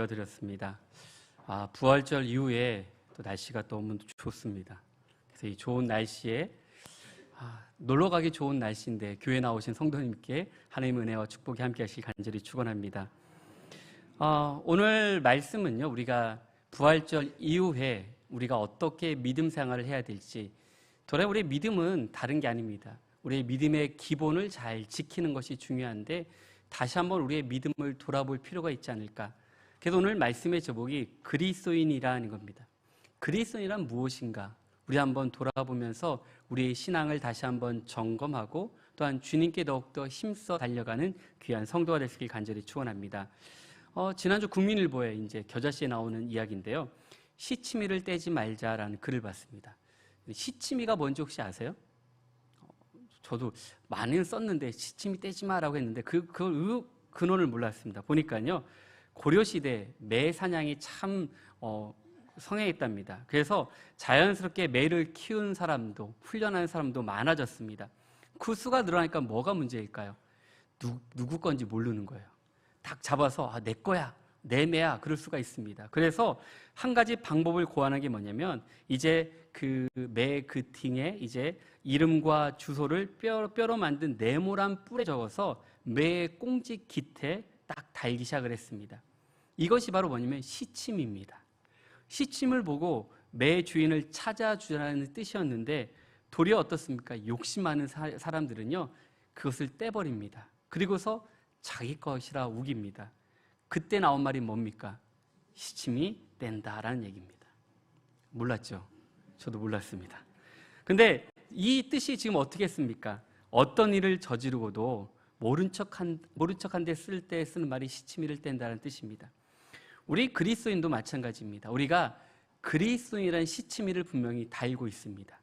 드렸습니다. 부활절 이후에 또 날씨가 너무 좋습니다. 그래서 이 좋은 날씨에 놀러 가기 좋은 날씨인데 교회 나오신 성도님께 하나님의 은혜와 축복이 함께 하시길 간절히 축원합니다. 오늘 말씀은요, 우리가 부활절 이후에 우리가 어떻게 믿음 생활을 해야 될지, 돌아 우리의 믿음은 다른 게 아닙니다. 우리의 믿음의 기본을 잘 지키는 것이 중요한데 다시 한번 우리의 믿음을 돌아볼 필요가 있지 않을까. 그래서 오늘 말씀의 제목이 그리스도인이라는 겁니다. 그리스도인이란 무엇인가? 우리 한번 돌아보면서 우리의 신앙을 다시 한번 점검하고 또한 주님께 더욱더 힘써 달려가는 귀한 성도가 될 수 있길 간절히 축원합니다. 지난주 국민일보에 이제 겨자씨에 나오는 이야기인데요. 시치미를 떼지 말자라는 글을 봤습니다. 시치미가 뭔지 혹시 아세요? 저도 많이는 썼는데 시치미 떼지 마라고 했는데 그 근원을 몰랐습니다. 보니까요, 고려시대 매 사냥이 참 성행했답니다. 그래서 자연스럽게 매를 키우는 사람도 훈련하는 사람도 많아졌습니다. 그 수가 늘어나니까 뭐가 문제일까요? 누구 건지 모르는 거예요. 딱 잡아서 내 거야, 내 매야, 그럴 수가 있습니다. 그래서 한 가지 방법을 고안한 게 뭐냐면, 이제 그 매 그 등에 이제 이름과 주소를 뼈로 만든 네모난 뿔에 적어서 매의 꽁지 깃에 딱 달기 시작을 했습니다. 이것이 바로 뭐냐면 시침입니다. 시침을 보고 매 주인을 찾아주라는 뜻이었는데, 도리어 어떻습니까? 욕심 많은 사람들은요, 그것을 떼버립니다. 그리고서 자기 것이라 우깁니다. 그때 나온 말이 뭡니까? 시침이 뗀다라는 얘기입니다. 몰랐죠? 저도 몰랐습니다. 근데 이 뜻이 지금 어떻게 했습니까? 어떤 일을 저지르고도 모른 척한 데 쓸 때 쓰는 말이 시치미를 뗀다는 뜻입니다. 우리 그리스도인도 마찬가지입니다. 우리가 그리스도인이라는 시치미를 분명히 달고 있습니다.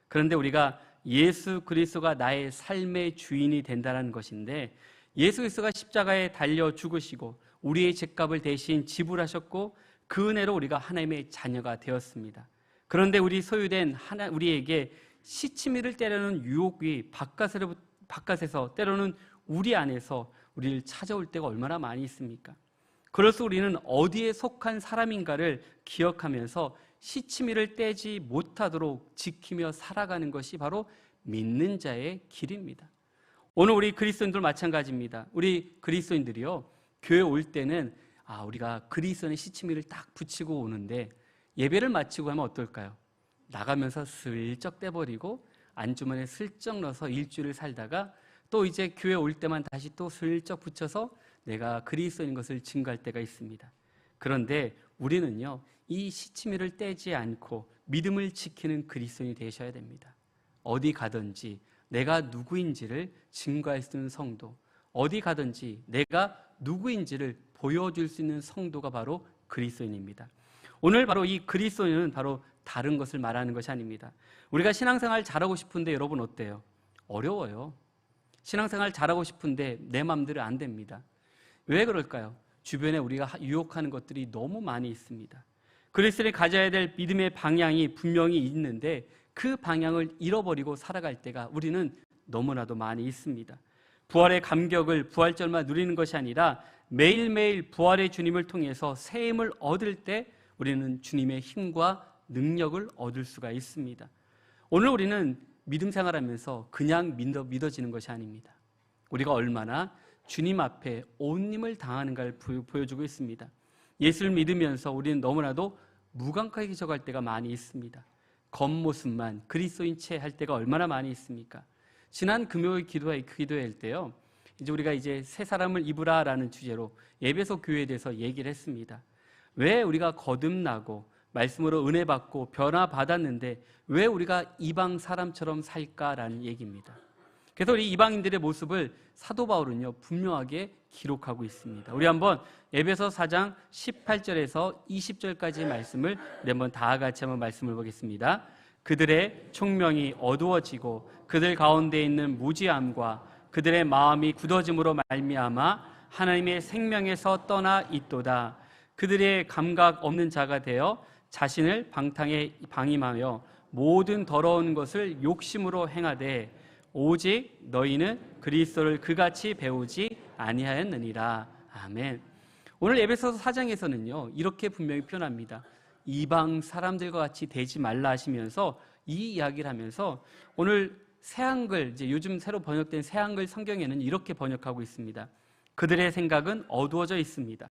그런데 우리가 예수 그리스도가 나의 삶의 주인이 된다는 것인데, 예수 그리스도가 십자가에 달려 죽으시고 우리의 죄값을 대신 지불하셨고 그 은혜로 우리가 하나님의 자녀가 되었습니다. 그런데 우리 소유된 우리에게 시치미를 떼려는 유혹이 바깥에서 때로는 우리 안에서 우리를 찾아올 때가 얼마나 많이 있습니까? 그래서 우리는 어디에 속한 사람인가를 기억하면서 시치미를 떼지 못하도록 지키며 살아가는 것이 바로 믿는 자의 길입니다. 오늘 우리 그리스도인들 마찬가지입니다. 우리 그리스도인들이요, 교회 올 때는 우리가 그리스도인의 시치미를 딱 붙이고 오는데, 예배를 마치고 하면 어떨까요? 나가면서 슬쩍 떼버리고 안주머니에 슬쩍 넣어서 일주일을 살다가 또 이제 교회 올 때만 다시 또 슬쩍 붙여서 내가 그리스도인 것을 증거할 때가 있습니다. 그런데 우리는요, 이 시치미를 떼지 않고 믿음을 지키는 그리스도인이 되셔야 됩니다. 어디 가든지 내가 누구인지를 증거할 수 있는 성도, 어디 가든지 내가 누구인지를 보여줄 수 있는 성도가 바로 그리스도인입니다. 오늘 바로 이 그리스도인은 바로 다른 것을 말하는 것이 아닙니다. 우리가 신앙생활 잘하고 싶은데 여러분 어때요? 어려워요. 신앙생활 잘하고 싶은데 내 마음대로 안 됩니다. 왜 그럴까요? 주변에 우리가 유혹하는 것들이 너무 많이 있습니다. 그리스도인이 가져야 될 믿음의 방향이 분명히 있는데 그 방향을 잃어버리고 살아갈 때가 우리는 너무나도 많이 있습니다. 부활의 감격을 부활절만 누리는 것이 아니라 매일매일 부활의 주님을 통해서 새 힘을 얻을 때 우리는 주님의 힘과 능력을 얻을 수가 있습니다. 오늘 우리는 믿음 생활하면서 그냥 믿어지는 것이 아닙니다. 우리가 얼마나 주님 앞에 온 힘을 다하는가를 보여주고 있습니다. 예수를 믿으면서 우리는 너무나도 무감각하게 적할 때가 많이 있습니다. 겉모습만 그리스도인 채 할 때가 얼마나 많이 있습니까? 지난 금요일 기도할 때요, 이제 우리가 이제 새 사람을 입으라라는 주제로 에베소 교회에 대해서 얘기를 했습니다. 왜 우리가 거듭나고 말씀으로 은혜 받고 변화 받았는데 왜 우리가 이방 사람처럼 살까라는 얘기입니다. 그래서 우리 이방인들의 모습을 사도 바울은요, 분명하게 기록하고 있습니다. 우리 한번 에베소 4장 18절에서 20절까지의 말씀을 한번 다 같이 한번 말씀을 보겠습니다. 그들의 총명이 어두워지고 그들 가운데 있는 무지함과 그들의 마음이 굳어짐으로 말미암아 하나님의 생명에서 떠나 있도다. 그들의 감각 없는 자가 되어 자신을 방탕에 방임하여 모든 더러운 것을 욕심으로 행하되 오직 너희는 그리스도를 그같이 배우지 아니하였느니라. 아멘. 오늘 에베소서 4장에서는요, 이렇게 분명히 표현합니다. 이방 사람들과 같이 되지 말라 하시면서 이 이야기를 하면서 오늘 새한글, 이제 요즘 새로 번역된 새한글 성경에는 이렇게 번역하고 있습니다. 그들의 생각은 어두워져 있습니다.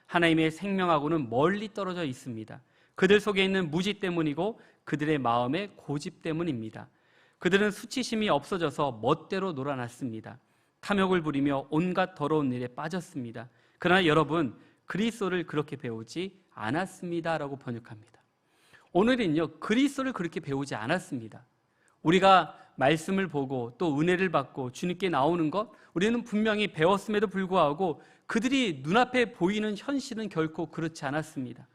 하나님의 생명하고는 멀리 떨어져 있습니다. 그들 속에 있는 무지 때문이고 그들의 마음의 고집 때문입니다. 그들은 수치심이 없어져서 멋대로 놀아났습니다. 탐욕을 부리며 온갖 더러운 일에 빠졌습니다. 그러나 여러분, 그리스도를 그렇게 배우지 않았습니다 라고 번역합니다. 오늘은요, 그리스도를 그렇게 배우지 않았습니다. 우리가 말씀을 보고 또 은혜를 받고 주님께 나오는 것, 우리는 분명히 배웠음에도 불구하고 그들이 눈앞에 보이는 현실은 결코 그렇지 않았습니다.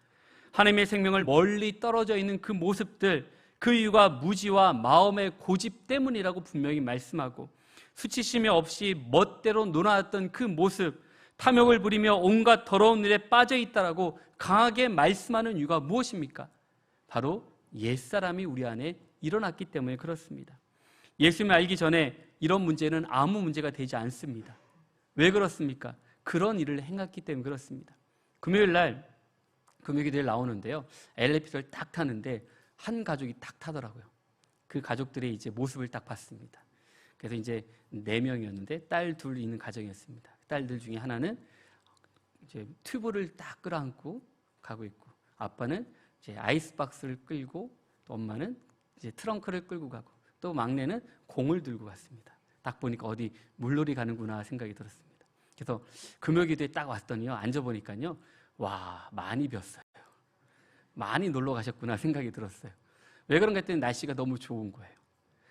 하나님의 생명을 멀리 떨어져 있는 그 모습들, 그 이유가 무지와 마음의 고집 때문이라고 분명히 말씀하고, 수치심이 없이 멋대로 놀아왔던 그 모습, 탐욕을 부리며 온갖 더러운 일에 빠져 있다라고 강하게 말씀하는 이유가 무엇입니까? 바로 옛사람이 우리 안에 일어났기 때문에 그렇습니다. 예수님을 알기 전에 이런 문제는 아무 문제가 되지 않습니다. 왜 그렇습니까? 그런 일을 행했기 때문에 그렇습니다. 금요일 날 금요기도에 나오는데요, 엘리베이터를 딱 타는데 한 가족이 딱 타더라고요. 그 가족들의 이제 모습을 딱 봤습니다. 그래서 이제 4명이었는데 딸 둘 있는 가정이었습니다. 딸들 중에 하나는 이제 튜브를 딱 끌어안고 가고 있고, 아빠는 이제 아이스박스를 끌고, 또 엄마는 이제 트렁크를 끌고 가고, 또 막내는 공을 들고 갔습니다. 딱 보니까 어디 물놀이 가는구나 생각이 들었습니다. 그래서 금요기도에 딱 왔더니요, 앉아보니까요, 와, 많이 뵀어요. 많이 놀러 가셨구나 생각이 들었어요. 왜 그런가 했더니 날씨가 너무 좋은 거예요.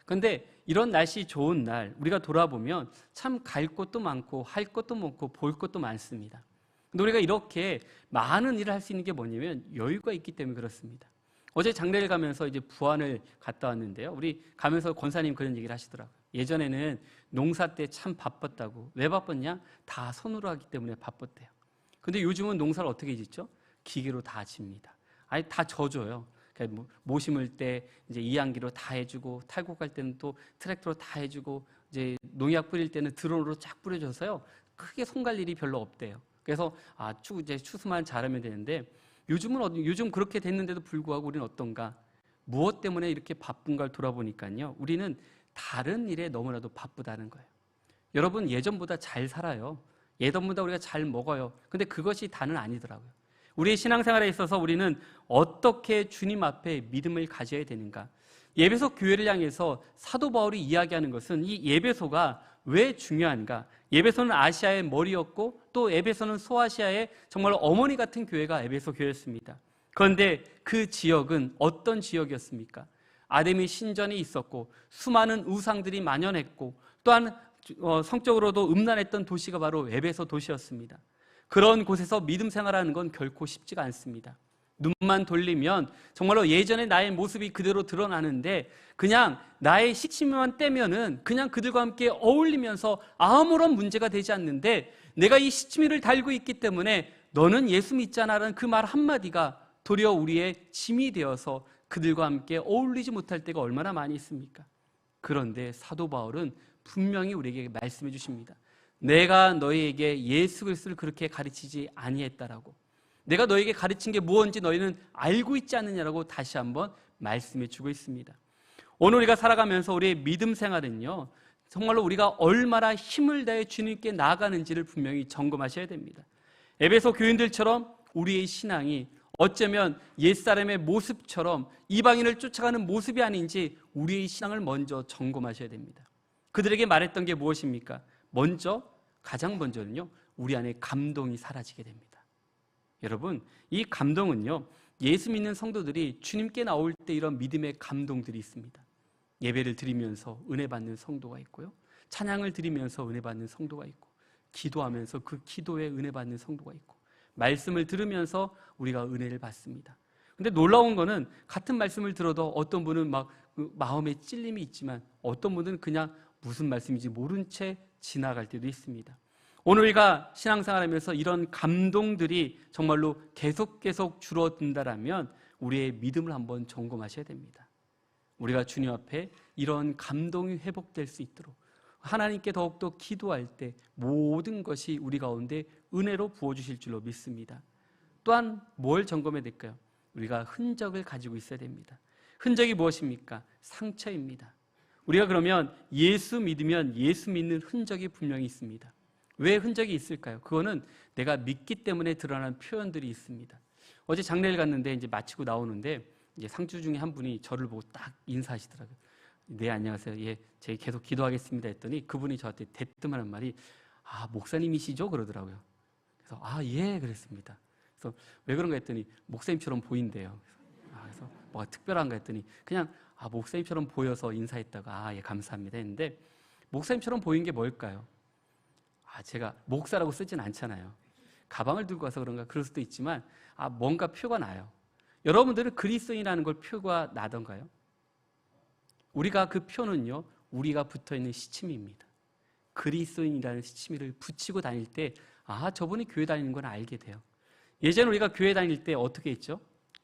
그런데 이런 날씨 좋은 날 우리가 돌아보면 참 갈 곳도 많고 할 것도 많고 볼 것도 많습니다. 근데 우리가 이렇게 많은 일을 할 수 있는 게 뭐냐면 여유가 있기 때문에 그렇습니다. 어제 장례를 가면서 이제 부안을 갔다 왔는데요, 우리 가면서 권사님 그런 얘기를 하시더라고요. 예전에는 농사 때 참 바빴다고. 왜 바빴냐? 다 손으로 하기 때문에 바빴대요. 근데 요즘은 농사를 어떻게 짓죠? 기계로 다 집니다. 아니, 다 져줘요. 그러니까 모 심을 때 이제 이양기로 다 해주고, 탈곡할 때는 또 트랙터로 다 해주고, 이제 농약 뿌릴 때는 드론으로 쫙 뿌려줘서요, 크게 손 갈 일이 별로 없대요. 그래서 이제 추수만 잘하면 되는데, 요즘 그렇게 됐는데도 불구하고 우리는 어떤가? 무엇 때문에 이렇게 바쁜가를 돌아보니까요, 우리는 다른 일에 너무나도 바쁘다는 거예요. 여러분, 예전보다 잘 살아요. 예전보다 우리가 잘 먹어요. 근데 그것이 다는 아니더라고요. 우리의 신앙생활에 있어서 우리는 어떻게 주님 앞에 믿음을 가져야 되는가? 예배소 교회를 향해서 사도 바울이 이야기하는 것은 이 예배소가 왜 중요한가? 예배소는 아시아의 머리였고, 또 에베소는 소아시아의 정말 어머니 같은 교회가 에베소 교회였습니다. 그런데 그 지역은 어떤 지역이었습니까? 아데미 신전이 있었고, 수많은 우상들이 만연했고, 또한 성적으로도 음란했던 도시가 바로 에베소 도시였습니다. 그런 곳에서 믿음 생활하는 건 결코 쉽지가 않습니다. 눈만 돌리면 정말로 예전의 나의 모습이 그대로 드러나는데, 그냥 나의 시치미만 떼면은 그냥 그들과 함께 어울리면서 아무런 문제가 되지 않는데, 내가 이 시치미를 달고 있기 때문에 너는 예수 믿잖아라는 그 말 한마디가 도리어 우리의 짐이 되어서 그들과 함께 어울리지 못할 때가 얼마나 많이 있습니까? 그런데 사도 바울은 분명히 우리에게 말씀해 주십니다. 내가 너희에게 예수 그리스도를 그렇게 가르치지 아니했다라고. 내가 너희에게 가르친 게 무엇인지 너희는 알고 있지 않느냐라고 다시 한번 말씀해 주고 있습니다. 오늘 우리가 살아가면서 우리의 믿음 생활은요, 정말로 우리가 얼마나 힘을 다해 주님께 나아가는지를 분명히 점검하셔야 됩니다. 에베소 교인들처럼 우리의 신앙이 어쩌면 옛사람의 모습처럼 이방인을 쫓아가는 모습이 아닌지 우리의 신앙을 먼저 점검하셔야 됩니다. 그들에게 말했던 게 무엇입니까? 가장 먼저는요, 우리 안에 감동이 사라지게 됩니다. 여러분, 이 감동은요, 예수 믿는 성도들이 주님께 나올 때 이런 믿음의 감동들이 있습니다. 예배를 드리면서 은혜 받는 성도가 있고요, 찬양을 드리면서 은혜 받는 성도가 있고, 기도하면서 그 기도에 은혜 받는 성도가 있고, 말씀을 들으면서 우리가 은혜를 받습니다. 근데 놀라운 거는 같은 말씀을 들어도 어떤 분은 막 마음에 찔림이 있지만 어떤 분은 그냥 무슨 말씀인지 모른 채 지나갈 때도 있습니다. 오늘 우리가 신앙생활하면서 이런 감동들이 정말로 계속 줄어든다라면 우리의 믿음을 한번 점검하셔야 됩니다. 우리가 주님 앞에 이런 감동이 회복될 수 있도록, 하나님께 더욱더 기도할 때 모든 것이 우리 가운데 은혜로 부어주실 줄로 믿습니다. 또한 뭘 점검해야 될까요? 우리가 흔적을 가지고 있어야 됩니다. 흔적이 무엇입니까? 상처입니다. 우리가 그러면 예수 믿으면 예수 믿는 흔적이 분명히 있습니다. 왜 흔적이 있을까요? 그거는 내가 믿기 때문에 드러나는 표현들이 있습니다. 어제 장례를 갔는데 이제 마치고 나오는데 이제 상주 중에 한 분이 저를 보고 딱 인사하시더라고요. 네, 안녕하세요. 예, 제가 계속 기도하겠습니다 했더니 그분이 저한테 대뜸하는 말이 목사님이시죠? 그러더라고요. 그래서 예, 그랬습니다. 그래서 왜 그런가 했더니 목사님처럼 보인대요. 그래서 뭐가 특별한가 했더니 그냥 목사님처럼 보여서 인사했다가 예, 감사합니다 했는데 목사님처럼 보인 게 뭘까요? 제가 목사라고 쓰진 않잖아요. 가방을 들고 와서 그런가 그럴 수도 있지만 뭔가 표가 나요. 여러분들은 그리스도인이라는 걸 표가 나던가요? 우리가 그 표는요, 우리가 붙어있는 시치미입니다. 그리스도인이라는 시치미를 붙이고 다닐 때 저분이 교회 다니는 건 알게 돼요. 예전에 우리가 교회 다닐 때 어떻게 했죠?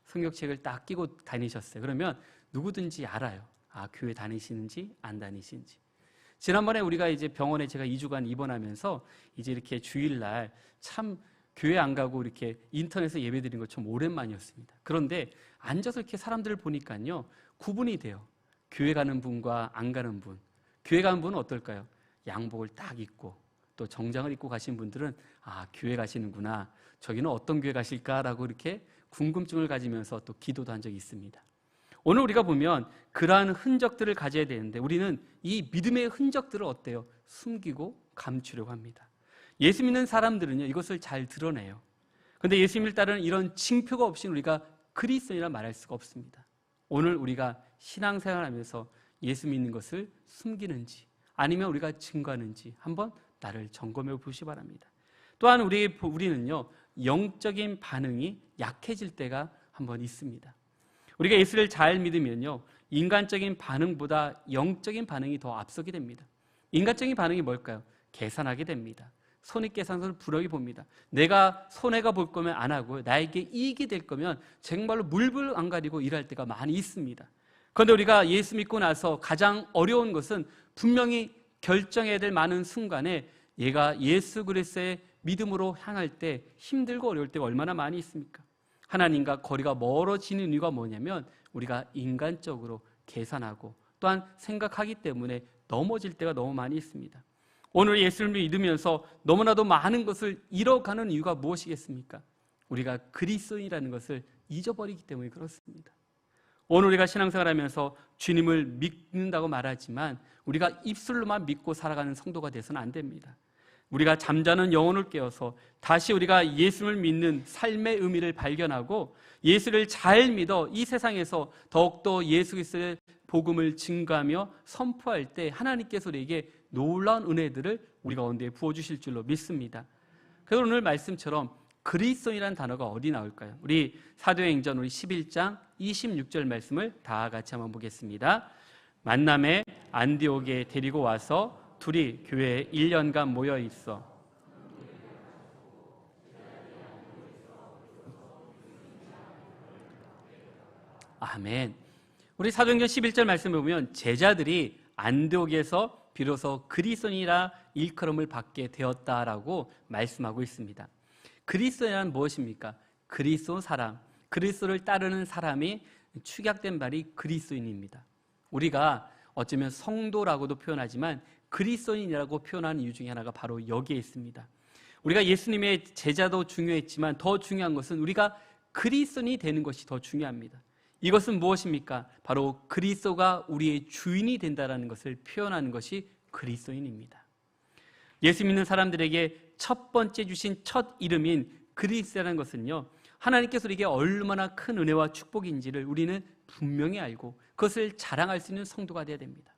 성경책을 딱 끼고 다니셨어요. 그러면 누구든지 알아요. 교회 다니시는지 안 다니시는지. 지난번에 우리가 이제 병원에 제가 2주간 입원하면서 이제 이렇게 주일날 참 교회 안 가고 이렇게 인터넷에서 예배 드린 거 좀 오랜만이었습니다. 그런데 앉아서 이렇게 사람들을 보니까요, 구분이 돼요. 교회 가는 분과 안 가는 분. 교회 가는 분은 어떨까요? 양복을 딱 입고 또 정장을 입고 가신 분들은 교회 가시는구나. 저기는 어떤 교회 가실까라고 이렇게 궁금증을 가지면서 또 기도도 한 적이 있습니다. 오늘 우리가 보면 그러한 흔적들을 가져야 되는데 우리는 이 믿음의 흔적들을 어때요? 숨기고 감추려고 합니다. 예수 믿는 사람들은요, 이것을 잘 드러내요. 그런데 예수 믿을 따르는 이런 징표가 없이 우리가 그리스도인이라 말할 수가 없습니다. 오늘 우리가 신앙생활하면서 예수 믿는 것을 숨기는지 아니면 우리가 증거하는지 한번 나를 점검해 보시기 바랍니다. 또한 우리는요, 영적인 반응이 약해질 때가 한번 있습니다. 우리가 예수를 잘 믿으면요, 인간적인 반응보다 영적인 반응이 더 앞서게 됩니다. 인간적인 반응이 뭘까요? 계산하게 됩니다. 손익계산서를 불어이 봅니다. 내가 손해가 볼 거면 안 하고 나에게 이익이 될 거면 정말로 물불 안 가리고 일할 때가 많이 있습니다. 그런데 우리가 예수 믿고 나서 가장 어려운 것은 분명히 결정해야 될 많은 순간에 얘가 예수 그리스도의 믿음으로 향할 때 힘들고 어려울 때가 얼마나 많이 있습니까? 하나님과 거리가 멀어지는 이유가 뭐냐면 우리가 인간적으로 계산하고 또한 생각하기 때문에 넘어질 때가 너무 많이 있습니다. 오늘 예수를 믿으면서 너무나도 많은 것을 잃어가는 이유가 무엇이겠습니까? 우리가 그리스도인이라는 것을 잊어버리기 때문에 그렇습니다. 오늘 우리가 신앙생활하면서 주님을 믿는다고 말하지만 우리가 입술로만 믿고 살아가는 성도가 돼서는 안 됩니다. 우리가 잠자는 영혼을 깨워서 다시 우리가 예수를 믿는 삶의 의미를 발견하고 예수를 잘 믿어 이 세상에서 더욱더 예수 그리스도의 복음을 증거하며 선포할 때 하나님께서 우리에게 놀라운 은혜들을 우리 가운데 부어주실 줄로 믿습니다. 그래서 오늘 말씀처럼 그리스도인이라는 단어가 어디 나올까요? 우리 사도행전 우리 11장 26절 말씀을 다 같이 한번 보겠습니다. 만남에 안디옥에 데리고 와서 둘이 교회에 1년간 모여 있어 아멘. 우리 사도행전 11절 말씀을 보면 제자들이 안디옥에서 비로소 그리스도인이라 일컬음을 받게 되었다라고 말씀하고 있습니다. 그리스도인은 무엇입니까? 그리스도 사람, 그리스도를 따르는 사람이 축약된 말이 그리스도인입니다. 우리가 어쩌면 성도라고도 표현하지만 그리스도인이라고 표현하는 이유 중에 하나가 바로 여기에 있습니다. 우리가 예수님의 제자도 중요했지만 더 중요한 것은 우리가 그리스도인이 되는 것이 더 중요합니다. 이것은 무엇입니까? 바로 그리스도가 우리의 주인이 된다는 것을 표현하는 것이 그리스도인입니다. 예수 믿는 사람들에게 첫 번째 주신 첫 이름인 그리스도라는 것은요, 하나님께서 우리에게 얼마나 큰 은혜와 축복인지를 우리는 분명히 알고 그것을 자랑할 수 있는 성도가 되어야 됩니다.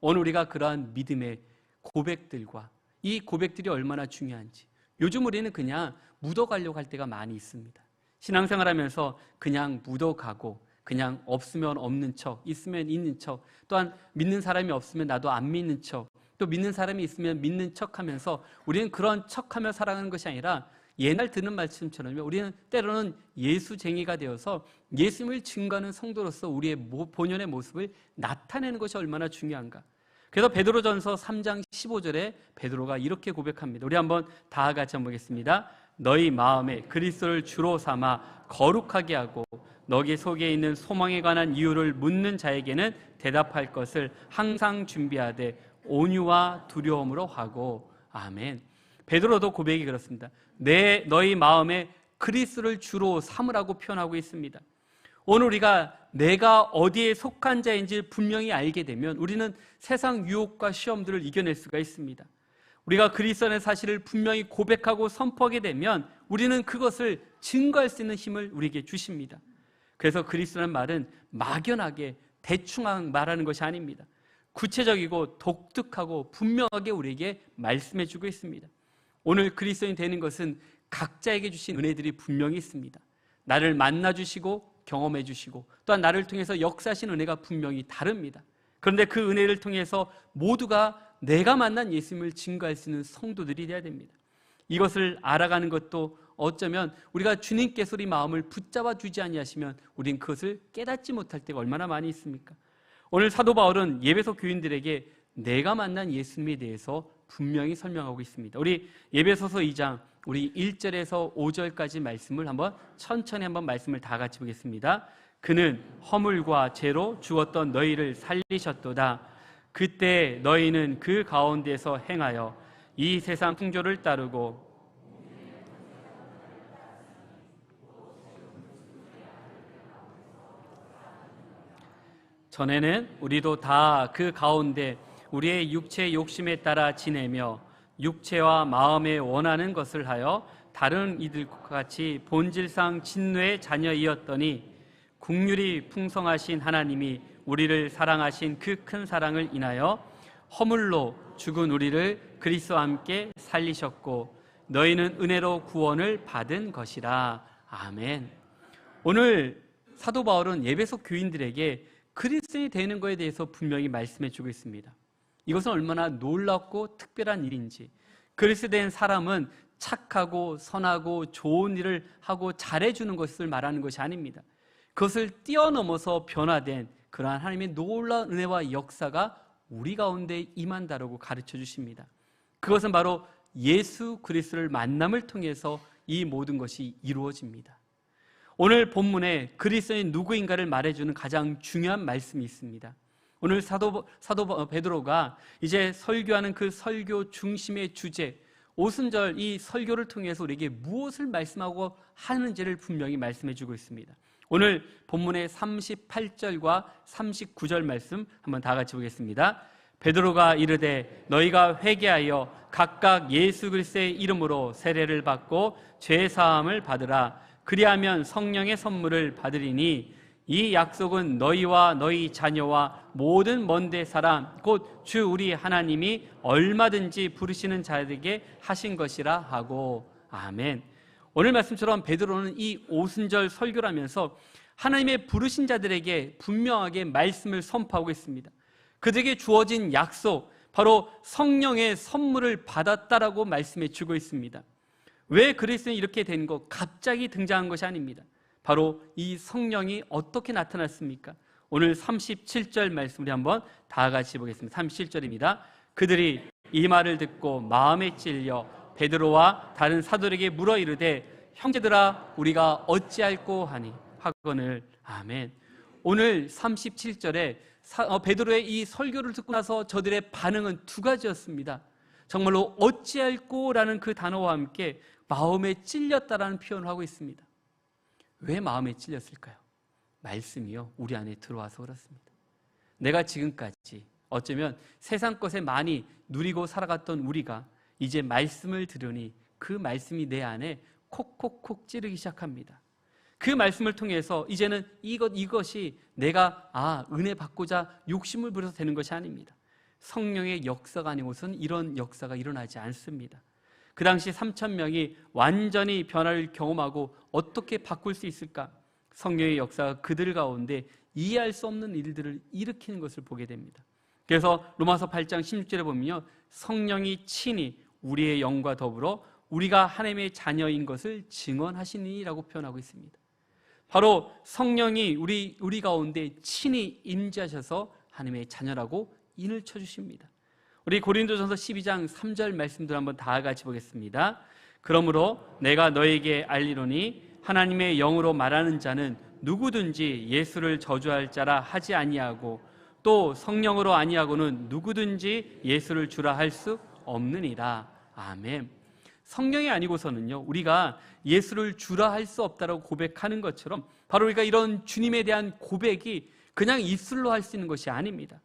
오늘 우리가 그러한 믿음의 고백들과 이 고백들이 얼마나 중요한지, 요즘 우리는 그냥 묻어가려고 할 때가 많이 있습니다. 신앙생활하면서 그냥 묻어가고 그냥 없으면 없는 척, 있으면 있는 척, 또한 믿는 사람이 없으면 나도 안 믿는 척, 또 믿는 사람이 있으면 믿는 척하면서 우리는 그런 척하며 살아가는 것이 아니라 옛날 듣는 말씀처럼 우리는 때로는 예수쟁이가 되어서 예수님을 증거하는 성도로서 우리의 본연의 모습을 나타내는 것이 얼마나 중요한가. 그래서 베드로전서 3장 15절에 베드로가 이렇게 고백합니다. 우리 한번 다 같이 한번 보겠습니다. 너희 마음에 그리스도를 주로 삼아 거룩하게 하고 너희 속에 있는 소망에 관한 이유를 묻는 자에게는 대답할 것을 항상 준비하되 온유와 두려움으로 하고. 아멘. 베드로도 고백이 그렇습니다. 너희 마음에 그리스도를 주로 삼으라고 표현하고 있습니다. 오늘 우리가 내가 어디에 속한 자인지 분명히 알게 되면 우리는 세상 유혹과 시험들을 이겨낼 수가 있습니다. 우리가 그리스도 안의 사실을 분명히 고백하고 선포하게 되면 우리는 그것을 증거할 수 있는 힘을 우리에게 주십니다. 그래서 그리스도라는 말은 막연하게 대충 말하는 것이 아닙니다. 구체적이고 독특하고 분명하게 우리에게 말씀해 주고 있습니다. 오늘 그리스도인이 되는 것은 각자에게 주신 은혜들이 분명히 있습니다. 나를 만나 주시고 경험해 주시고 또한 나를 통해서 역사하신 은혜가 분명히 다릅니다. 그런데 그 은혜를 통해서 모두가 내가 만난 예수님을 증거할 수 있는 성도들이 되어야 됩니다. 이것을 알아가는 것도 어쩌면 우리가 주님께서 우리 마음을 붙잡아 주지 아니하시면 우린 그것을 깨닫지 못할 때가 얼마나 많이 있습니까? 오늘 사도 바울은 예배소 교인들에게 내가 만난 예수님에 대해서 분명히 설명하고 있습니다. 우리 예배소서 2장 우리 1절에서 5절까지 말씀을 한번 천천히 한번 말씀을 다 같이 보겠습니다. 그는 허물과 죄로 죽었던 너희를 살리셨도다. 그때 너희는 그 가운데서 행하여 이 세상 풍조를 따르고 전에는 우리도 다 그 가운데 우리의 육체의 욕심에 따라 지내며 육체와 마음에 원하는 것을 하여 다른 이들과 같이 본질상 진노의 자녀이었더니 긍휼이 풍성하신 하나님이 우리를 사랑하신 그 큰 사랑을 인하여 허물로 죽은 우리를 그리스도와 함께 살리셨고 너희는 은혜로 구원을 받은 것이라. 아멘. 오늘 사도 바울은 예배소 교인들에게 그리스도인이 되는 것에 대해서 분명히 말씀해 주고 있습니다. 이것은 얼마나 놀랍고 특별한 일인지, 그리스도 된 사람은 착하고 선하고 좋은 일을 하고 잘해주는 것을 말하는 것이 아닙니다. 그것을 뛰어넘어서 변화된 그러한 하나님의 놀라운 은혜와 역사가 우리 가운데 임한다라고 가르쳐 주십니다. 그것은 바로 예수 그리스도를 만남을 통해서 이 모든 것이 이루어집니다. 오늘 본문에 그리스도인 누구인가를 말해주는 가장 중요한 말씀이 있습니다. 오늘 사도 베드로가 이제 설교하는 그 설교 중심의 주제, 오순절 이 설교를 통해서 우리에게 무엇을 말씀하고 하는지를 분명히 말씀해 주고 있습니다. 오늘 본문의 38절과 39절 말씀 한번 다 같이 보겠습니다. 베드로가 이르되 너희가 회개하여 각각 예수 그리스도의 이름으로 세례를 받고 죄 사함을 받으라. 그리하면 성령의 선물을 받으리니 이 약속은 너희와 너희 자녀와 모든 먼데 사람 곧 주 우리 하나님이 얼마든지 부르시는 자에게 하신 것이라 하고. 아멘. 오늘 말씀처럼 베드로는 이 오순절 설교를 하면서 하나님의 부르신 자들에게 분명하게 말씀을 선포하고 있습니다. 그들에게 주어진 약속, 바로 성령의 선물을 받았다라고 말씀해 주고 있습니다. 왜 그리스도인이 이렇게 된 것, 갑자기 등장한 것이 아닙니다. 바로 이 성령이 어떻게 나타났습니까? 오늘 37절 말씀 우리 한번 다 같이 보겠습니다. 37절입니다. 그들이 이 말을 듣고 마음에 찔려 베드로와 다른 사도들에게 물어 이르되 형제들아 우리가 어찌할꼬 하니 하거늘. 아멘. 오늘 37절에 베드로의 이 설교를 듣고 나서 저들의 반응은 두 가지였습니다. 정말로 어찌할꼬라는 그 단어와 함께 마음에 찔렸다라는 표현을 하고 있습니다. 왜 마음에 찔렸을까요? 말씀이요, 우리 안에 들어와서 그렇습니다. 내가 지금까지 어쩌면 세상 것에 많이 누리고 살아갔던 우리가 이제 말씀을 들으니 그 말씀이 내 안에 콕콕콕 찌르기 시작합니다. 그 말씀을 통해서 이제는 이것이 내가 은혜 받고자 욕심을 부려서 되는 것이 아닙니다. 성령의 역사가 아니고서는 이런 역사가 일어나지 않습니다. 그 당시 3,000명이 완전히 변화를 경험하고 어떻게 바꿀 수 있을까? 성령의 역사가 그들 가운데 이해할 수 없는 일들을 일으키는 것을 보게 됩니다. 그래서 로마서 8장 16절에 보면요, 성령이 친히 우리의 영과 더불어 우리가 하나님의 자녀인 것을 증언하시니라고 표현하고 있습니다. 바로 성령이 우리 가운데 친히 임재하셔서 하나님의 자녀라고 인을 쳐주십니다. 우리 고린도전서 12장 3절 말씀들 한번 다 같이 보겠습니다. 그러므로 내가 너에게 알리노니 하나님의 영으로 말하는 자는 누구든지 예수를 저주할 자라 하지 아니하고 또 성령으로 아니하고는 누구든지 예수를 주라 할 수 없느니라. 아멘. 성령이 아니고서는요, 우리가 예수를 주라 할 수 없다라고 고백하는 것처럼 바로 우리가 이런 주님에 대한 고백이 그냥 입술로 할 수 있는 것이 아닙니다.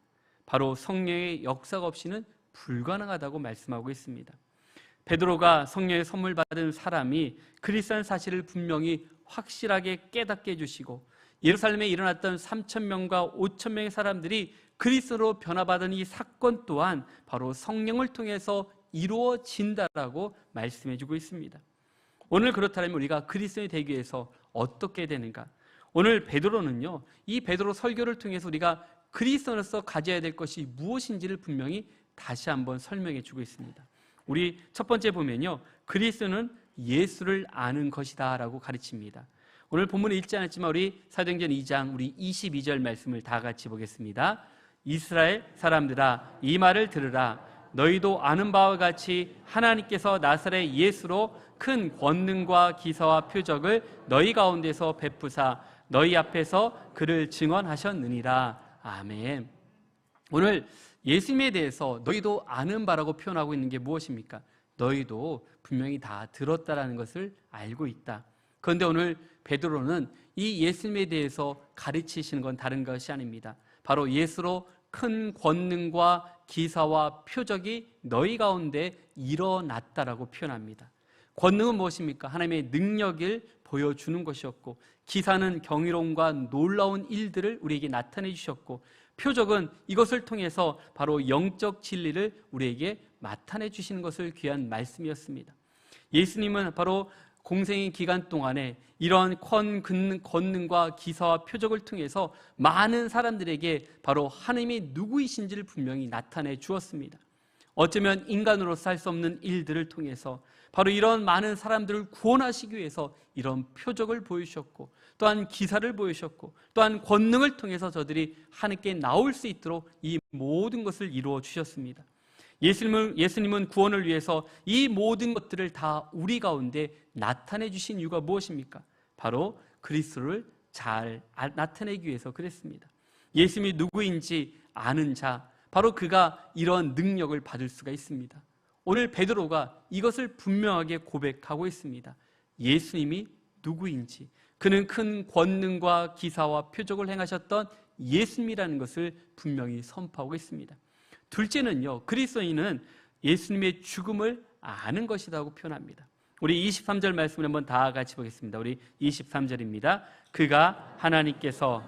바로 성령의 역사가 없이는 불가능하다고 말씀하고 있습니다. 베드로가 성령의 선물 받은 사람이 그리스도라는 사실을 분명히 확실하게 깨닫게 해주시고 예루살렘에 일어났던 3,000명과 5,000명의 사람들이 그리스도로 변화받은 이 사건 또한 바로 성령을 통해서 이루어진다라고 말씀해주고 있습니다. 오늘 그렇다면 우리가 그리스도인이 되기 위해서 어떻게 되는가? 오늘 베드로는요, 이 베드로 설교를 통해서 우리가 그리스도인으로서 가져야 될 것이 무엇인지를 분명히 다시 한번 설명해 주고 있습니다. 우리 첫 번째 보면요, 그리스도는 예수를 아는 것이다 라고 가르칩니다. 오늘 본문에 읽지 않았지만 우리 사도행전 2장 우리 22절 말씀을 다 같이 보겠습니다. 이스라엘 사람들아 이 말을 들으라. 너희도 아는 바와 같이 하나님께서 나사렛 예수로 큰 권능과 기사와 표적을 너희 가운데서 베푸사 너희 앞에서 그를 증언하셨느니라. 아멘. 오늘 예수님에 대해서 너희도 아는 바라고 표현하고 있는 게 무엇입니까? 너희도 분명히 다 들었다라는 것을 알고 있다. 그런데 오늘 베드로는 이 예수님에 대해서 가르치시는 건 다른 것이 아닙니다. 바로 예수로 큰 권능과 기사와 표적이 너희 가운데 일어났다라고 표현합니다. 권능은 무엇입니까? 하나님의 능력을 보여주는 것이었고, 기사는 경이로움과 놀라운 일들을 우리에게 나타내 주셨고, 표적은 이것을 통해서 바로 영적 진리를 우리에게 나타내 주시는 것을 귀한 말씀이었습니다. 예수님은 바로 공생의 기간 동안에 이러한 권능과 기사와 표적을 통해서 많은 사람들에게 바로 하나님이 누구이신지를 분명히 나타내 주었습니다. 어쩌면 인간으로서 할 수 없는 일들을 통해서 바로 이런 많은 사람들을 구원하시기 위해서 이런 표적을 보여주셨고, 또한 기사를 보여주셨고, 또한 권능을 통해서 저들이 하나님께 나올 수 있도록 이 모든 것을 이루어 주셨습니다. 예수님은 구원을 위해서 이 모든 것들을 다 우리 가운데 나타내 주신 이유가 무엇입니까? 바로 그리스도를 잘 나타내기 위해서 그랬습니다. 예수님이 누구인지 아는 자, 바로 그가 이런 능력을 받을 수가 있습니다. 오늘 베드로가 이것을 분명하게 고백하고 있습니다. 예수님이 누구인지, 그는 큰 권능과 기사와 표적을 행하셨던 예수님이라는 것을 분명히 선포하고 있습니다. 둘째는요, 그리스도인은 예수님의 죽음을 아는 것이라고 표현합니다. 우리 23절 말씀을 한번 다 같이 보겠습니다. 우리 23절입니다. 그가 하나님께서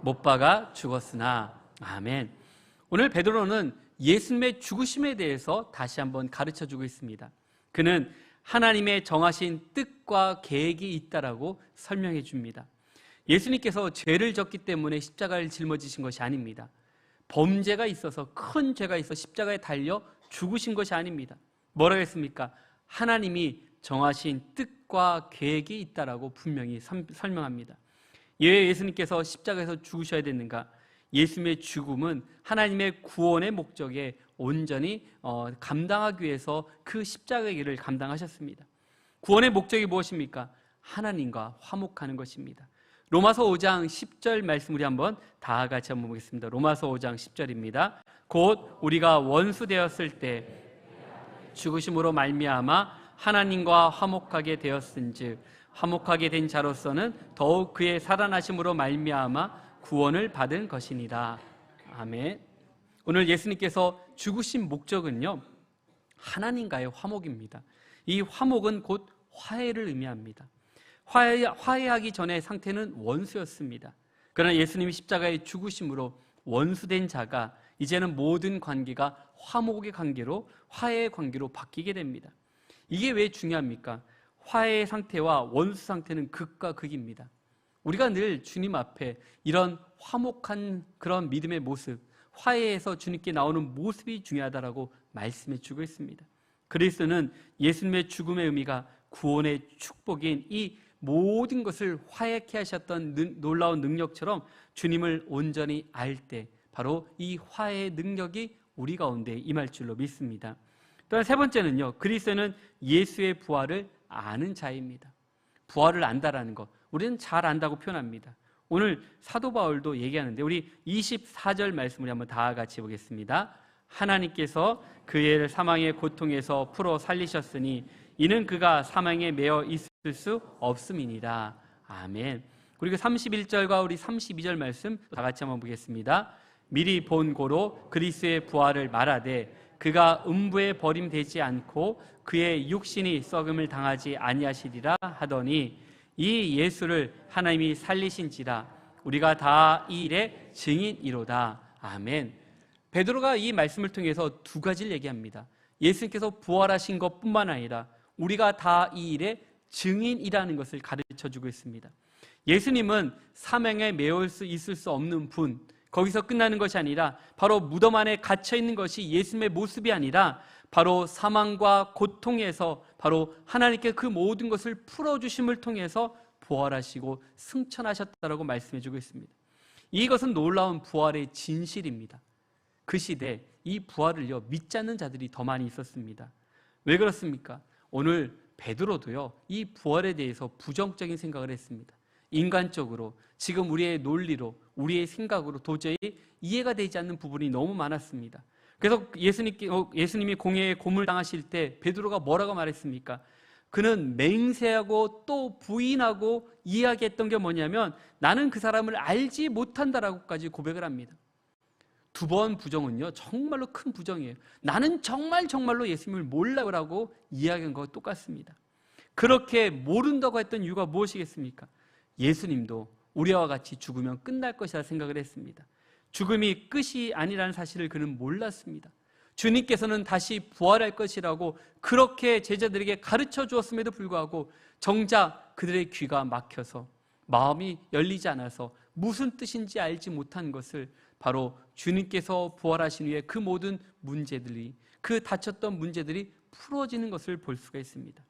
못 박아 죽었으나. 아멘. 오늘 베드로는 예수님의 죽으심에 대해서 다시 한번 가르쳐주고 있습니다. 그는 하나님의 정하신 뜻과 계획이 있다라고 설명해 줍니다. 예수님께서 죄를 졌기 때문에 십자가를 짊어지신 것이 아닙니다. 범죄가 있어서, 큰 죄가 있어 십자가에 달려 죽으신 것이 아닙니다. 뭐라고 했습니까? 하나님이 정하신 뜻과 계획이 있다라고 분명히 설명합니다. 왜 예수님께서 십자가에서 죽으셔야 됐는가? 예수님의 죽음은 하나님의 구원의 목적에 온전히 감당하기 위해서 그 십자가의 길을 감당하셨습니다. 구원의 목적이 무엇입니까? 하나님과 화목하는 것입니다. 로마서 5장 10절 말씀 우리 한번 다 같이 한번 보겠습니다. 로마서 5장 10절입니다. 곧 우리가 원수 되었을 때 죽으심으로 말미암아 하나님과 화목하게 되었은즉 화목하게 된 자로서는 더욱 그의 살아나심으로 말미암아 구원을 받은 것이니라. 아멘. 오늘 예수님께서 죽으신 목적은요, 하나님과의 화목입니다. 이 화목은 곧 화해를 의미합니다. 화해하기 전의 상태는 원수였습니다. 그러나 예수님이 십자가에 죽으심으로 원수된 자가 이제는 모든 관계가 화목의 관계로, 화해의 관계로 바뀌게 됩니다. 이게 왜 중요합니까? 화해의 상태와 원수 상태는 극과 극입니다. 우리가 늘 주님 앞에 이런 화목한 그런 믿음의 모습, 화해에서 주님께 나오는 모습이 중요하다라고 말씀해 주고 있습니다. 그리스도는 예수님의 죽음의 의미가 구원의 축복인 이 모든 것을 화해케 하셨던 놀라운 능력처럼 주님을 온전히 알 때 바로 이 화해의 능력이 우리 가운데 임할 줄로 믿습니다. 또한 세 번째는요, 그리스도는 예수의 부활을 아는 자입니다. 부활을 안다라는 것, 우리는 잘 안다고 표현합니다. 오늘 사도 바울도 얘기하는데 우리 24절 말씀을 한번 다 같이 보겠습니다. 하나님께서 그의 사망의 고통에서 풀어 살리셨으니 이는 그가 사망에 매어 있을 수 없음이니라. 아멘. 그리고 31절과 우리 32절 말씀 다 같이 한번 보겠습니다. 미리 본 고로 그리스도의 부활을 말하되 그가 음부에 버림되지 않고 그의 육신이 썩음을 당하지 아니하시리라 하더니 이 예수를 하나님이 살리신지라 우리가 다 이 일의 증인이로다. 아멘. 베드로가 이 말씀을 통해서 두 가지를 얘기합니다. 예수님께서 부활하신 것뿐만 아니라 우리가 다 이 일의 증인이라는 것을 가르쳐주고 있습니다. 예수님은 사망에 매올 수 있을 수 없는 분, 거기서 끝나는 것이 아니라 바로 무덤 안에 갇혀 있는 것이 예수님의 모습이 아니라 바로 사망과 고통에서 바로 하나님께 그 모든 것을 풀어주심을 통해서 부활하시고 승천하셨다라고 말씀해주고 있습니다. 이것은 놀라운 부활의 진실입니다. 그 시대 이 부활을요 믿지 않는 자들이 더 많이 있었습니다. 왜 그렇습니까? 오늘 베드로도요 이 부활에 대해서 부정적인 생각을 했습니다. 인간적으로 지금 우리의 논리로 우리의 생각으로 도저히 이해가 되지 않는 부분이 너무 많았습니다. 그래서 예수님이 공회에 고물당하실 때 베드로가 뭐라고 말했습니까? 그는 맹세하고 또 부인하고 이야기했던 게 뭐냐면 나는 그 사람을 알지 못한다라고까지 고백을 합니다. 두 번 부정은요 정말로 큰 부정이에요. 나는 정말로 예수님을 몰라라고 이야기한 것과 똑같습니다. 그렇게 모른다고 했던 이유가 무엇이겠습니까? 예수님도 우리와 같이 죽으면 끝날 것이라 생각을 했습니다. 죽음이 끝이 아니라는 사실을 그는 몰랐습니다. 주님께서는 다시 부활할 것이라고 그렇게 제자들에게 가르쳐 주었음에도 불구하고 정작 그들의 귀가 막혀서 마음이 열리지 않아서 무슨 뜻인지 알지 못한 것을 바로 주님께서 부활하신 후에 그 모든 문제들이, 그 닫혔던 문제들이 풀어지는 것을 볼 수가 있습니다.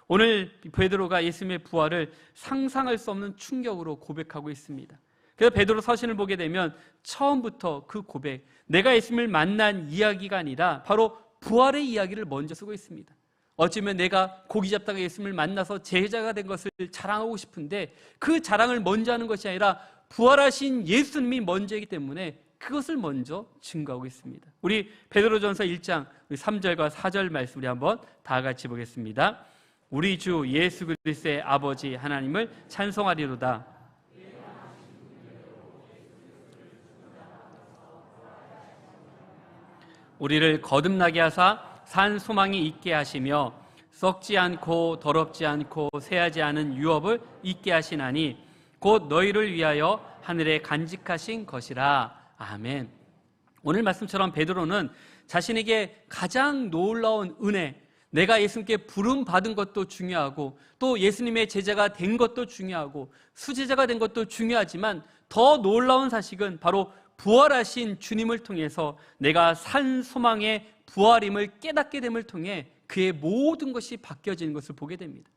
오늘 베드로가 예수님의 부활을 상상할 수 없는 충격으로 고백하고 있습니다. 그래서 베드로 서신을 보게 되면 처음부터 그 고백, 내가 예수님을 만난 이야기가 아니라 바로 부활의 이야기를 먼저 쓰고 있습니다. 어쩌면 내가 고기 잡다가 예수님을 만나서 제자가 된 것을 자랑하고 싶은데 그 자랑을 먼저 하는 것이 아니라 부활하신 예수님이 먼저이기 때문에 그것을 먼저 증거하고 있습니다. 우리 베드로전서 1장 3절과 4절 말씀 우리 한번 다 같이 보겠습니다. 우리 주 예수 그리스도의 아버지 하나님을 찬송하리로다. 우리를 거듭나게 하사 산 소망이 있게 하시며 썩지 않고 더럽지 않고 새하지 않은 유업을 있게 하시나니 곧 너희를 위하여 하늘에 간직하신 것이라. 아멘. 오늘 말씀처럼 베드로는 자신에게 가장 놀라운 은혜, 내가 예수님께 부름 받은 것도 중요하고 또 예수님의 제자가 된 것도 중요하고 수제자가 된 것도 중요하지만 더 놀라운 사실은 바로 부활하신 주님을 통해서 내가 산 소망의 부활임을 깨닫게 됨을 통해 그의 모든 것이 바뀌어지는 것을 보게 됩니다.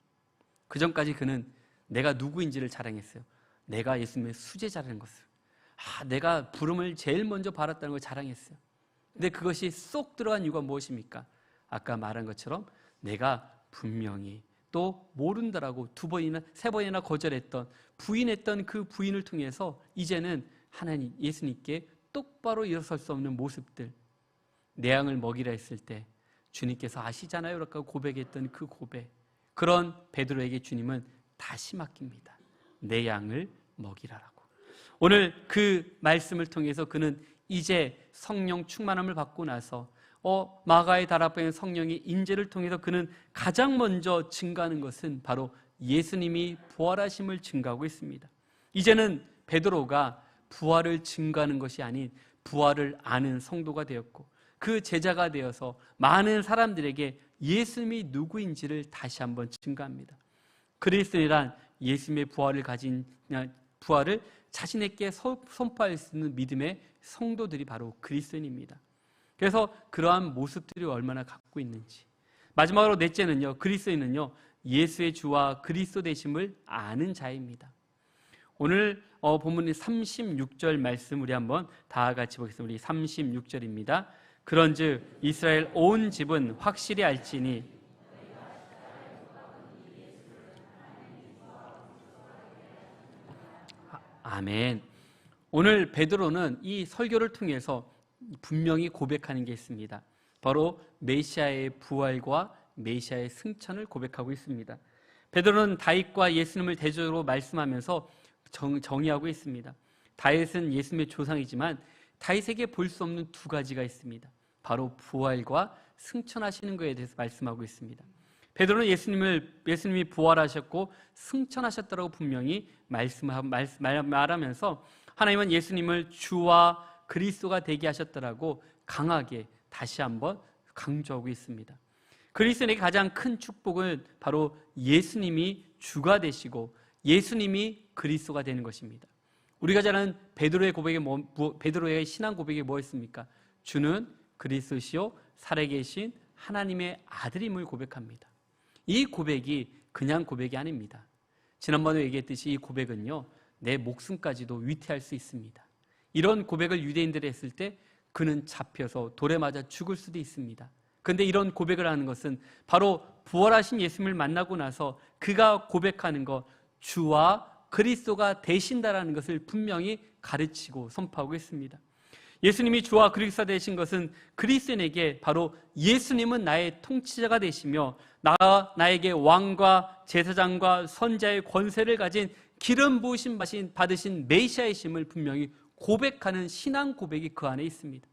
그 전까지 그는 내가 누구인지를 자랑했어요. 내가 예수님의 수제자라는 것을, 내가 부름을 제일 먼저 받았다는 걸 자랑했어요. 근데 그것이 쏙 들어간 이유가 무엇입니까? 아까 말한 것처럼 내가 분명히 또 모른다라고 2번이나 3번이나 거절했던, 부인했던 그 부인을 통해서 이제는 하나님 예수님께 똑바로 일어설 수 없는 모습들, 내 양을 먹이라 했을 때 주님께서 아시잖아요 라고 고백했던 그 고백, 그런 베드로에게 주님은 다시 맡깁니다. 내 양을 먹이라라고. 오늘 그 말씀을 통해서 그는 이제 성령 충만함을 받고 나서 마가의 다락방의 성령의 인재를 통해서 그는 가장 먼저 증가하는 것은 바로 예수님이 부활하심을 증가하고 있습니다. 이제는 베드로가 부활을 증가하는 것이 아닌 부활을 아는 성도가 되었고 그 제자가 되어서 많은 사람들에게 예수님이 누구인지를 다시 한번 증가합니다. 그리스도인이란 예수님의 부활을 자신에게 선포할 수 있는 믿음의 성도들이 바로 그리스도인입니다. 그래서 그러한 모습들이 얼마나 갖고 있는지. 마지막으로 넷째는요, 그리스도인은요 예수의 주와 그리스도 되심을 아는 자입니다. 오늘 본문의 36절 말씀 우리 한번 다 같이 보겠습니다. 우리 36절입니다. 그런즉 이스라엘 온 집은 확실히 알지니 아멘. 오늘 베드로는 이 설교를 통해서 분명히 고백하는 게 있습니다. 바로 메시아의 부활과 메시아의 승천을 고백하고 있습니다. 베드로는 다윗과 예수님을 대조로 말씀하면서 정의하고 있습니다. 다윗은 예수님의 조상이지만 다윗에게 볼 수 없는 두 가지가 있습니다. 바로 부활과 승천하시는 것에 대해서 말씀하고 있습니다. 베드로는 예수님이 부활하셨고 승천하셨다고 분명히 말하면서 하나님은 예수님을 주와 그리스도가 되게 하셨다라고 강하게 다시 한번 강조하고 있습니다. 그리스도인에게 가장 큰 축복은 바로 예수님이 주가 되시고 예수님이 그리스도가 되는 것입니다. 우리가 잘 아는 베드로의 신앙 고백이 뭐였습니까? 주는 그리스도시요 살아계신 하나님의 아들임을 고백합니다. 이 고백이 그냥 고백이 아닙니다. 지난번에 얘기했듯이 이 고백은요, 내 목숨까지도 위태할 수 있습니다. 이런 고백을 유대인들이 했을 때 그는 잡혀서 돌에 맞아 죽을 수도 있습니다. 그런데 이런 고백을 하는 것은 바로 부활하신 예수님을 만나고 나서 그가 고백하는 것, 주와 그리스도가 되신다라는 것을 분명히 가르치고 선포하고 있습니다. 예수님이 주와 그리스도가 되신 것은 그리스도인에게 바로 예수님은 나의 통치자가 되시며 나에게 왕과 제사장과 선자의 권세를 가진 기름 부으심 받으신 메시아이심을 분명히 고백하는 신앙 고백이 그 안에 있습니다.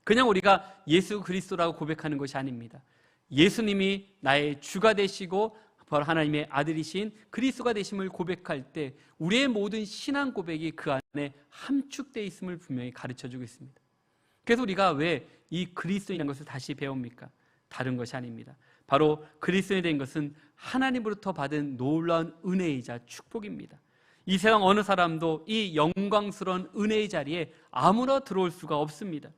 그냥 우리가 예수 그리스도라고 고백하는 것이 아닙니다. 예수님이 나의 주가 되시고 바로 하나님의 아들이신 그리스도가 되심을 고백할 때 우리의 모든 신앙 고백이 그 안에 함축되어 있음을 분명히 가르쳐주고 있습니다. 그래서 우리가 왜 이 그리스도인이라는 것을 다시 배웁니까? 다른 것이 아닙니다. 바로 그리스도인이 된 것은 하나님으로부터 받은 놀라운 은혜이자 축복입니다. 이 세상 어느 사람도 이 영광스러운 은혜의 자리에 아무나 들어올 수가 없습니다.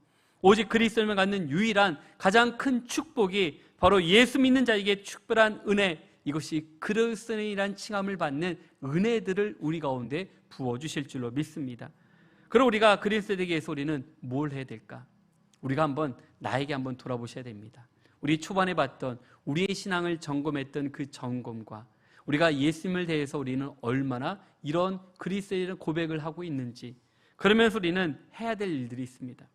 오직 그리스도인을 갖는 유일한 가장 큰 축복이 바로 예수 믿는 자에게 특별한 은혜, 이것이 그리스도인이란 칭함을 받는 은혜들을 우리 가운데 부어주실 줄로 믿습니다. 그럼 우리가 그리스도에게 위해서 우리는 뭘 해야 될까? 우리가 나에게 한번 돌아보셔야 됩니다. 우리 초반에 봤던 우리의 신앙을 점검했던 그 점검과 우리가 예수님을 대해서 우리는 얼마나 이런 그리스도의 고백을 하고 있는지, 그러면서 우리는 해야 될 일들이 있습니다.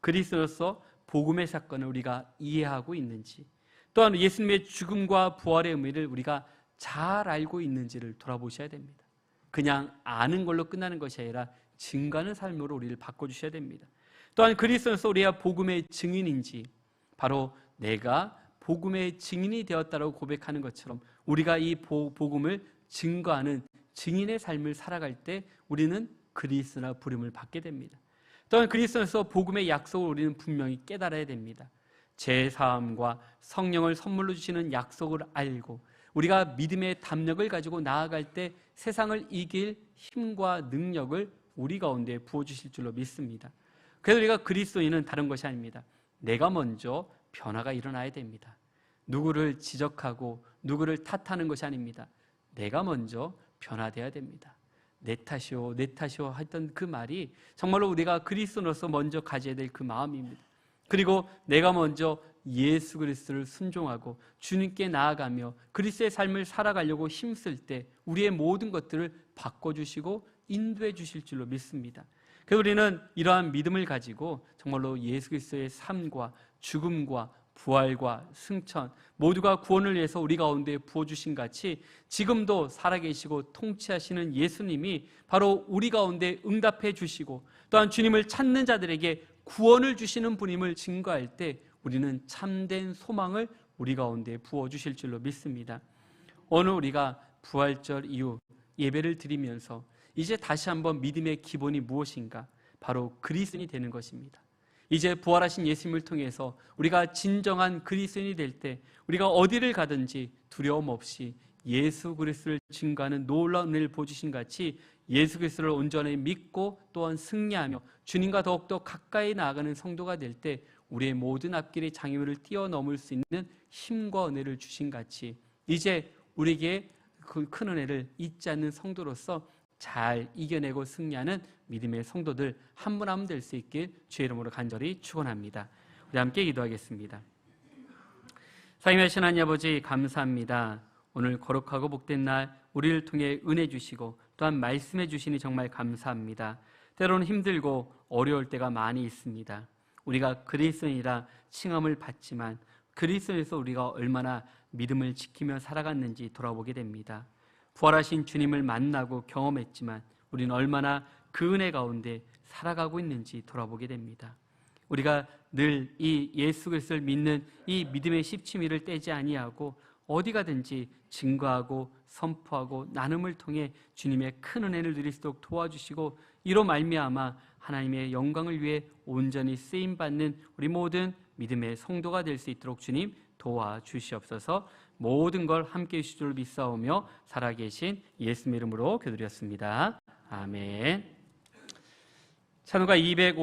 그리스도로서 복음의 사건을 우리가 이해하고 있는지, 또한 예수님의 죽음과 부활의 의미를 우리가 잘 알고 있는지를 돌아보셔야 됩니다. 그냥 아는 걸로 끝나는 것이 아니라 증거하는 삶으로 우리를 바꿔주셔야 됩니다. 또한 그리스도로서 우리가 복음의 증인인지, 바로 내가 복음의 증인이 되었다고 고백하는 것처럼 우리가 이 복음을 증거하는 증인의 삶을 살아갈 때 우리는 그리스도나 부름을 받게 됩니다. 또한 그리스도에서 복음의 약속을 우리는 분명히 깨달아야 됩니다. 제사함과 성령을 선물로 주시는 약속을 알고 우리가 믿음의 담력을 가지고 나아갈 때 세상을 이길 힘과 능력을 우리 가운데 부어주실 줄로 믿습니다. 그래서 우리가 그리스도인은 다른 것이 아닙니다. 내가 먼저 변화가 일어나야 됩니다. 누구를 지적하고 누구를 탓하는 것이 아닙니다. 내가 먼저 변화되어야 됩니다. 내 탓이요 했던 그 말이 정말로 우리가 그리스도로서 먼저 가져야 될 그 마음입니다. 그리고 내가 먼저 예수 그리스도를 순종하고 주님께 나아가며 그리스도의 삶을 살아가려고 힘쓸 때 우리의 모든 것들을 바꿔주시고 인도해 주실 줄로 믿습니다. 그래서 우리는 이러한 믿음을 가지고 정말로 예수 그리스도의 삶과 죽음과 부활과 승천 모두가 구원을 위해서 우리 가운데 부어주신 같이 지금도 살아계시고 통치하시는 예수님이 바로 우리 가운데 응답해 주시고 또한 주님을 찾는 자들에게 구원을 주시는 분임을 증거할 때 우리는 참된 소망을 우리 가운데 부어주실 줄로 믿습니다. 오늘 우리가 부활절 이후 예배를 드리면서 이제 다시 한번 믿음의 기본이 무엇인가? 바로 그리스도인이 되는 것입니다. 이제 부활하신 예수님을 통해서 우리가 진정한 그리스도인이 될 때 우리가 어디를 가든지 두려움 없이 예수 그리스도를 증거하는 놀라운 은혜를 보여주신 같이 예수 그리스도를 온전히 믿고 또한 승리하며 주님과 더욱더 가까이 나아가는 성도가 될 때 우리의 모든 앞길의 장애물을 뛰어넘을 수 있는 힘과 은혜를 주신 같이 이제 우리에게 그 큰 은혜를 잊지 않는 성도로서 잘 이겨내고 승리하는 믿음의 성도들 한 분 한 분 될 수 있길 주의 이름으로 간절히 축원합니다. 우리 함께 기도하겠습니다. 사랑하신 하나님 아버지, 감사합니다. 오늘 거룩하고 복된 날 우리를 통해 은혜 주시고 또한 말씀해 주시니 정말 감사합니다. 때로는 힘들고 어려울 때가 많이 있습니다. 우리가 그리스도인이라 칭함을 받지만 그리스도에서 우리가 얼마나 믿음을 지키며 살아갔는지 돌아보게 됩니다. 부활하신 주님을 만나고 경험했지만 우리는 얼마나 그 은혜 가운데 살아가고 있는지 돌아보게 됩니다. 우리가 늘 이 예수 그리스도를 믿는 이 믿음의 십치미를 떼지 아니하고 어디 가든지 증거하고 선포하고 나눔을 통해 주님의 큰 은혜를 누릴 수 있도록 도와주시고 이로 말미암아 하나님의 영광을 위해 온전히 쓰임받는 우리 모든 믿음의 성도가 될 수 있도록 주님 도와주시옵소서. 모든 걸 함께해 주실 줄 믿사오며 살아계신 예수님 이름으로 기도드렸습니다. 아멘. 찬송가 250